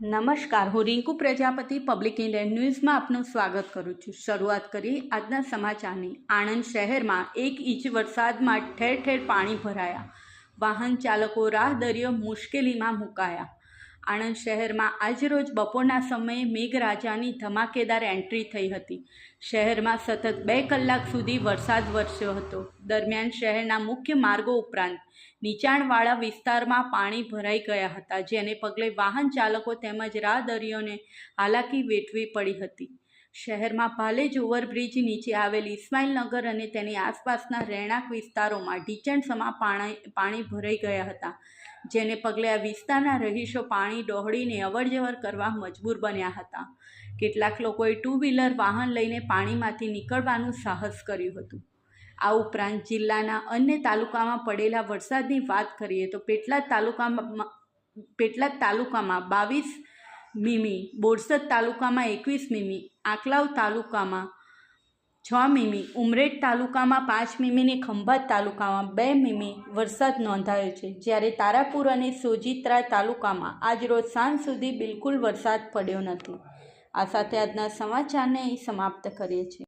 નમસ્કાર, હું Rinku Prajapati public Indian ન્યૂઝમાં આપનું સ્વાગત કરું છું। શરૂઆત કરી આજના સમાચારની। આણંદ શહેરમાં 1 ઇંચ વરસાદમાં ઠેર ઠેર પાણી ભરાયા, વાહન ચાલકો રાહદારીઓ મુશ્કેલીમાં મુકાયા। આણંદ શહેરમાં આજરોજ બપોરના સમયે મેઘરાજાની ધમાકેદાર એન્ટ્રી થઈ હતી। શહેરમાં સતત 2 કલાક સુધી વરસાદ વરસ્યો હતો। દરમિયાન શહેરના મુખ્ય માર્ગો ઉપરાંત નીચાણવાળા વિસ્તારમાં પાણી ભરાઈ ગયા હતા, જેને પગલે વાહન ચાલકો તેમજ રાહદારીઓને હાલાકી વેઠવી પડી હતી। શહેરમાં ભાલેજ ઓવરબ્રિજ નીચે આવેલ ઇસ્માઇલનગર અને તેની આસપાસના રહેણાંક વિસ્તારોમાં ઢીચણસમા પાણી ભરાઈ ગયા હતા, જેને પગલે આ વિસ્તારના રહીશો પાણી ડહોળીને અવરજવર કરવા મજબૂર બન્યા હતા। કેટલાક લોકોએ 2 વ્હીલર વાહન લઈને પાણીમાંથી નીકળવાનું સાહસ કર્યું હતું। આ ઉપરાંત જિલ્લાના અન્ય તાલુકામાં પડેલા વરસાદની વાત કરીએ તો પેટલાદ તાલુકામાં 22 મીમી, બોરસદ તાલુકામાં 21 મીમી, આંકલાવ તાલુકામાં 6 મીમી, ઉમરેઠ તાલુકામાં 5 મીમી અને ખંભાત તાલુકામાં 2 મીમી વરસાદ નોંધાયો છે, જ્યારે તારાપુર અને સોજિત્રા તાલુકામાં આજરોજ સાંજ સુધી બિલકુલ વરસાદ પડ્યો નથી। આ સાથે આજના સમાચારને અહીં સમાપ્ત કરીએ છીએ।